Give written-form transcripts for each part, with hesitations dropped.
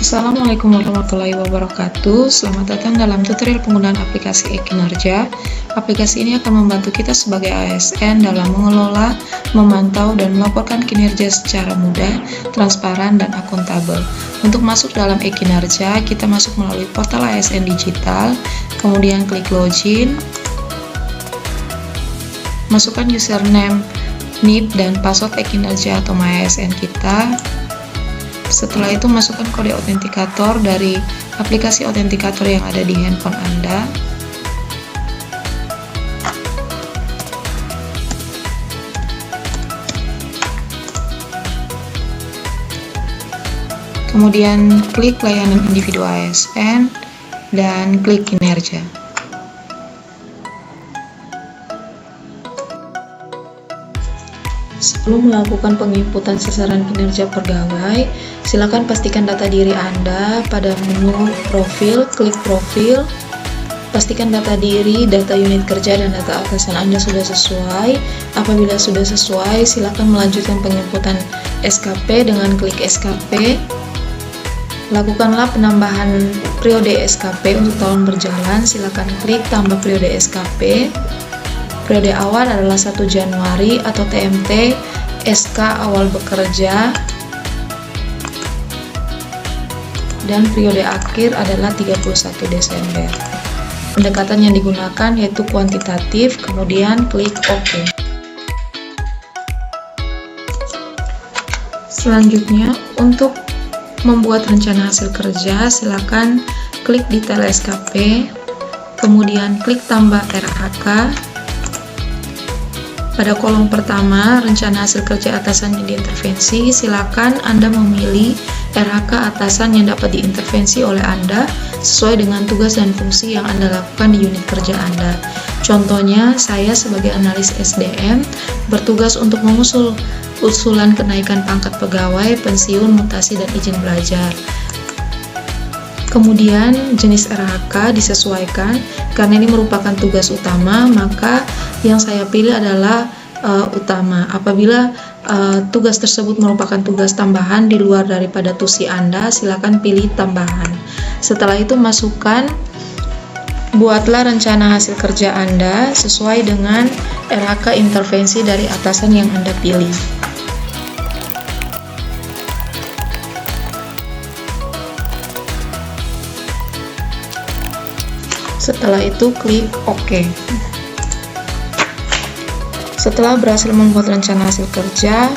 Assalamualaikum warahmatullahi wabarakatuh. Selamat datang dalam tutorial penggunaan aplikasi e-Kinerja. Aplikasi ini akan membantu kita sebagai ASN dalam mengelola, memantau, dan melaporkan kinerja secara mudah, transparan, dan akuntabel. Untuk masuk dalam e-Kinerja, kita masuk melalui portal ASN digital, kemudian klik login, masukkan username, NIP, dan password e-Kinerja atau MyASN kita. Setelah itu masukkan kode autentikator dari aplikasi autentikator yang ada di handphone Anda. Kemudian klik layanan individu ASN dan klik kinerja. Sebelum melakukan penginputan sasaran kinerja pegawai, silakan pastikan data diri Anda pada menu profil, klik profil, pastikan data diri, data unit kerja, dan data atasan Anda sudah sesuai. Apabila sudah sesuai, silakan melanjutkan penginputan SKP dengan klik SKP. Lakukanlah penambahan periode SKP untuk tahun berjalan, silakan klik tambah periode SKP. Periode awal adalah 1 Januari atau TMT, SK awal bekerja, dan periode akhir adalah 31 Desember. Pendekatan yang digunakan yaitu kuantitatif, kemudian klik OK. Selanjutnya, untuk membuat rencana hasil kerja, silakan klik detail SKP, kemudian klik tambah RHK. Pada kolom pertama, rencana hasil kerja atasan yang diintervensi, silakan Anda memilih RHK atasan yang dapat diintervensi oleh Anda sesuai dengan tugas dan fungsi yang Anda lakukan di unit kerja Anda. Contohnya, saya sebagai analis SDM bertugas untuk mengusul usulan kenaikan pangkat pegawai, pensiun, mutasi, dan izin belajar. Kemudian jenis RHK disesuaikan karena ini merupakan tugas utama, maka yang saya pilih adalah utama. Apabila tugas tersebut merupakan tugas tambahan di luar daripada tusi Anda, silakan pilih tambahan. Setelah itu buatlah rencana hasil kerja Anda sesuai dengan RHK intervensi dari atasan yang Anda pilih. Setelah itu klik OK. Setelah berhasil membuat rencana hasil kerja,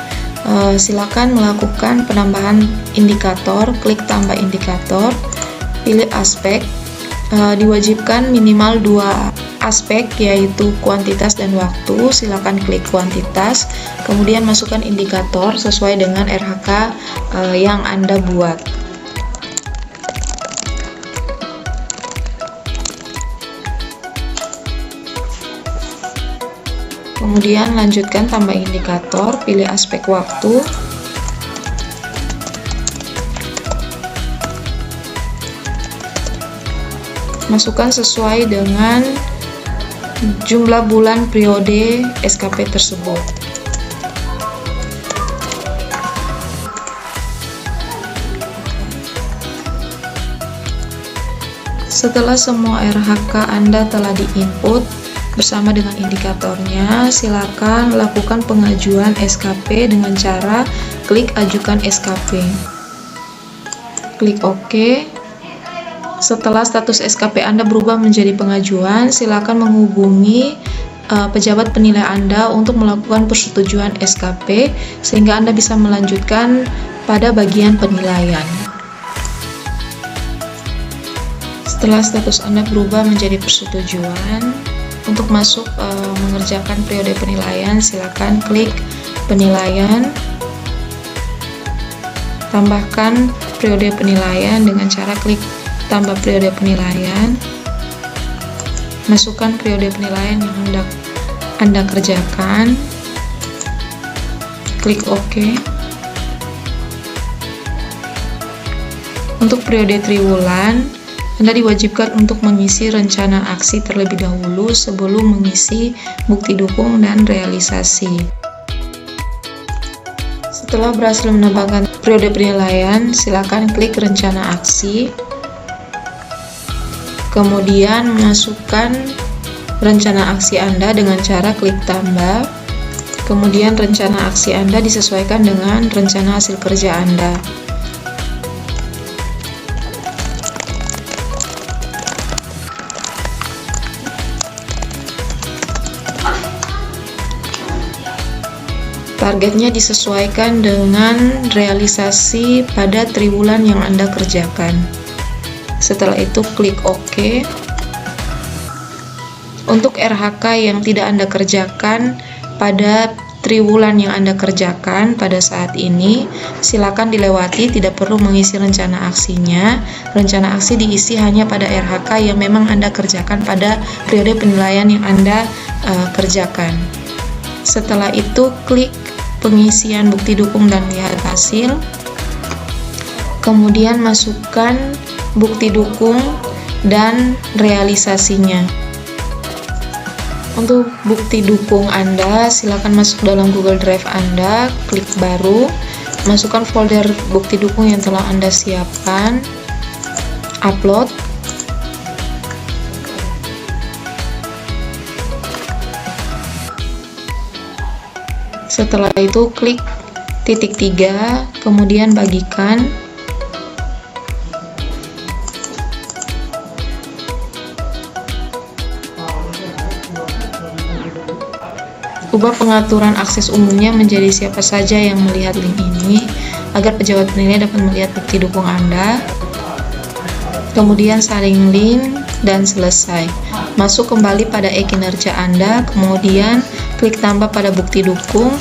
silakan melakukan penambahan indikator, klik tambah indikator, pilih aspek, diwajibkan minimal 2 aspek yaitu kuantitas dan waktu, silakan klik kuantitas, kemudian masukkan indikator sesuai dengan RHK yang Anda buat. Kemudian lanjutkan tambah indikator, pilih aspek waktu, masukkan sesuai dengan jumlah bulan periode SKP tersebut. Setelah semua RHK Anda telah diinput bersama dengan indikatornya, silakan lakukan pengajuan SKP dengan cara klik ajukan SKP. Klik OK. Setelah status SKP Anda berubah menjadi pengajuan, silakan menghubungi pejabat penilai Anda untuk melakukan persetujuan SKP sehingga Anda bisa melanjutkan pada bagian penilaian. Setelah status Anda berubah menjadi persetujuan, untuk masuk mengerjakan periode penilaian, silakan klik penilaian, tambahkan periode penilaian dengan cara klik tambah periode penilaian, masukkan periode penilaian yang hendak Anda kerjakan, klik OK. Untuk periode triwulan, Anda diwajibkan untuk mengisi rencana aksi terlebih dahulu sebelum mengisi bukti dukung dan realisasi. Setelah berhasil menambahkan periode penilaian, silakan klik rencana aksi. Kemudian masukkan rencana aksi Anda dengan cara klik tambah. Kemudian rencana aksi Anda disesuaikan dengan rencana hasil kerja Anda. Targetnya disesuaikan dengan realisasi pada triwulan yang Anda kerjakan. Setelah itu klik OK. Untuk RHK yang tidak Anda kerjakan pada triwulan yang Anda kerjakan pada saat ini, silakan dilewati, tidak perlu mengisi rencana aksinya. Rencana aksi diisi hanya pada RHK yang memang Anda kerjakan pada periode penilaian yang Anda kerjakan. Setelah itu klik pengisian bukti dukung dan lihat hasil. Kemudian masukkan bukti dukung dan realisasinya. Untuk bukti dukung Anda, silakan masuk dalam Google Drive Anda, klik baru, masukkan folder bukti dukung yang telah Anda siapkan, upload. Setelah itu klik titik 3, kemudian bagikan. Ubah pengaturan akses umumnya menjadi siapa saja yang melihat link ini, agar pejabat penilai dapat melihat bukti dukung Anda. Kemudian salin link dan selesai. Masuk kembali pada e-kinerja Anda, kemudian klik tambah pada bukti dukung,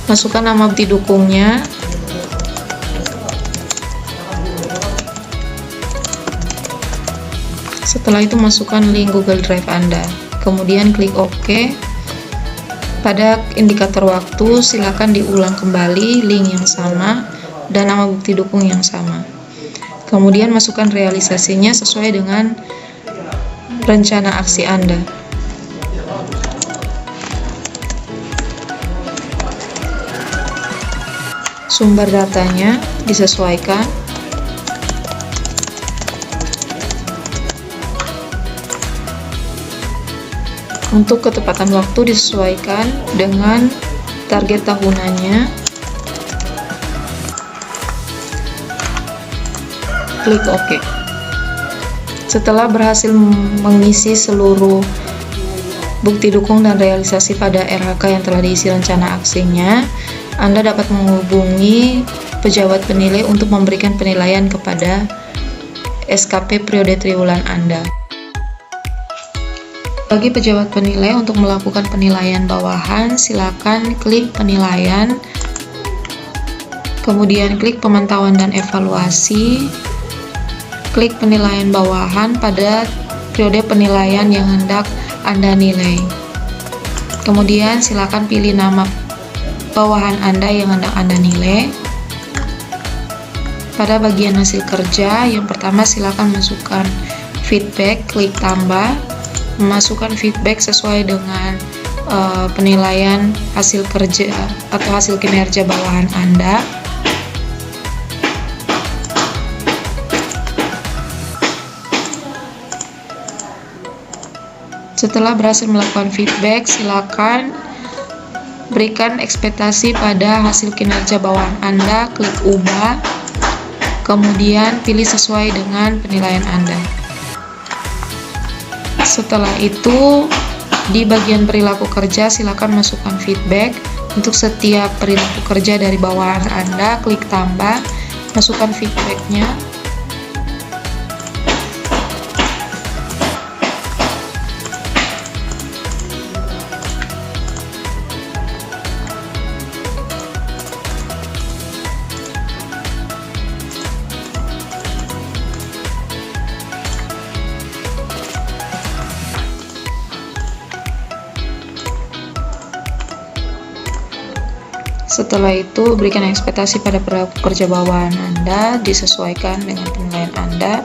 masukkan nama bukti dukungnya, setelah itu masukkan link Google Drive Anda, kemudian klik OK. Pada indikator waktu, silakan diulang kembali link yang sama dan nama bukti dukung yang sama. Kemudian masukkan realisasinya sesuai dengan rencana aksi Anda. Sumber datanya disesuaikan. Untuk ketepatan waktu disesuaikan dengan target tahunannya. Klik OK. Setelah berhasil mengisi seluruh bukti dukung dan realisasi pada RHK yang telah diisi rencana aksinya, Anda dapat menghubungi pejabat penilai untuk memberikan penilaian kepada SKP periode triwulan Anda. Bagi pejabat penilai untuk melakukan penilaian bawahan, silakan klik penilaian, kemudian klik pemantauan dan evaluasi, klik penilaian bawahan pada periode penilaian yang hendak Anda nilai. Kemudian silakan pilih nama bawahan Anda yang hendak Anda nilai. Pada bagian hasil kerja, yang pertama silakan masukkan feedback, klik tambah, memasukkan feedback sesuai dengan penilaian hasil kerja atau hasil kinerja bawahan Anda. Setelah berhasil melakukan feedback, silakan berikan ekspektasi pada hasil kinerja bawahan Anda, klik ubah, kemudian pilih sesuai dengan penilaian Anda. Setelah itu, di bagian perilaku kerja, silakan masukkan feedback. Untuk setiap perilaku kerja dari bawahan Anda, klik tambah, masukkan feedbacknya. Setelah itu, berikan ekspektasi pada perilaku kerja bawahan Anda disesuaikan dengan penilaian Anda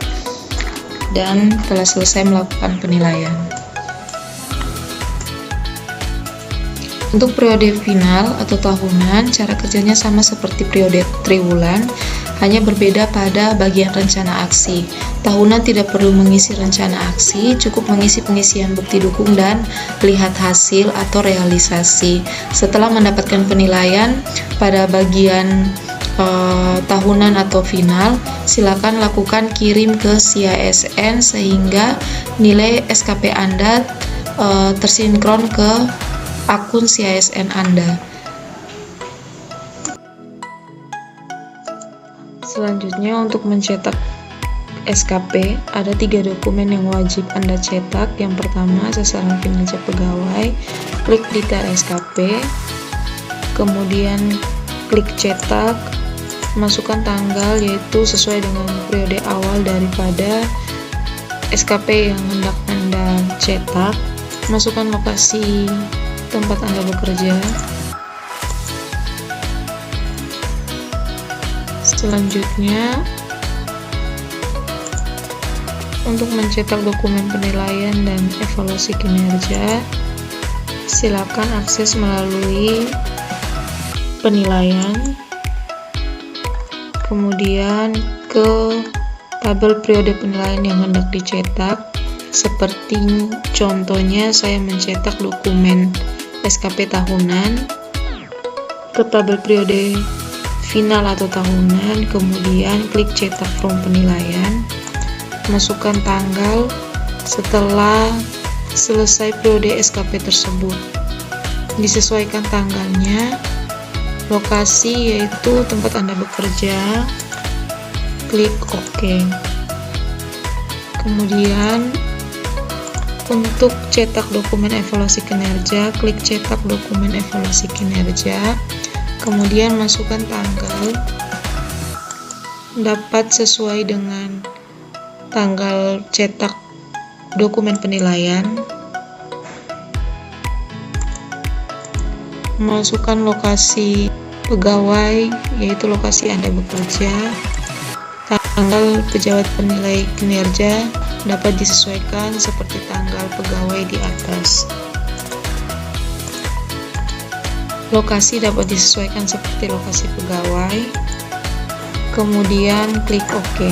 dan telah selesai melakukan penilaian. Untuk periode final atau tahunan, cara kerjanya sama seperti periode triwulan, hanya berbeda pada bagian rencana aksi. Tahunan tidak perlu mengisi rencana aksi, cukup mengisi pengisian bukti dukung dan lihat hasil atau realisasi. Setelah mendapatkan penilaian pada bagian tahunan atau final, silakan lakukan kirim ke CISN sehingga nilai SKP Anda tersinkron ke akun CISN Anda. Selanjutnya, untuk mencetak SKP, ada 3 dokumen yang wajib Anda cetak. Yang pertama, sasaran kinerja pegawai, klik detail SKP, kemudian klik cetak, masukkan tanggal yaitu sesuai dengan periode awal daripada SKP yang hendak Anda cetak, masukkan lokasi tempat Anda bekerja. Selanjutnya, untuk mencetak dokumen penilaian dan evaluasi kinerja, silakan akses melalui penilaian, kemudian ke tabel periode penilaian yang hendak dicetak. Seperti contohnya, saya mencetak dokumen SKP tahunan, ke tabel periode final atau tahunan, kemudian klik cetak form penilaian, masukkan tanggal setelah selesai periode SKP tersebut, disesuaikan tanggalnya, lokasi yaitu tempat Anda bekerja, klik OK. Kemudian untuk cetak dokumen evaluasi kinerja, klik cetak dokumen evaluasi kinerja, kemudian masukkan tanggal, dapat sesuai dengan tanggal cetak dokumen penilaian, masukkan lokasi pegawai yaitu lokasi Anda bekerja, tanggal pejabat penilai kinerja dapat disesuaikan seperti tanggal pegawai di atas. Lokasi dapat disesuaikan seperti lokasi pegawai. Kemudian klik OK.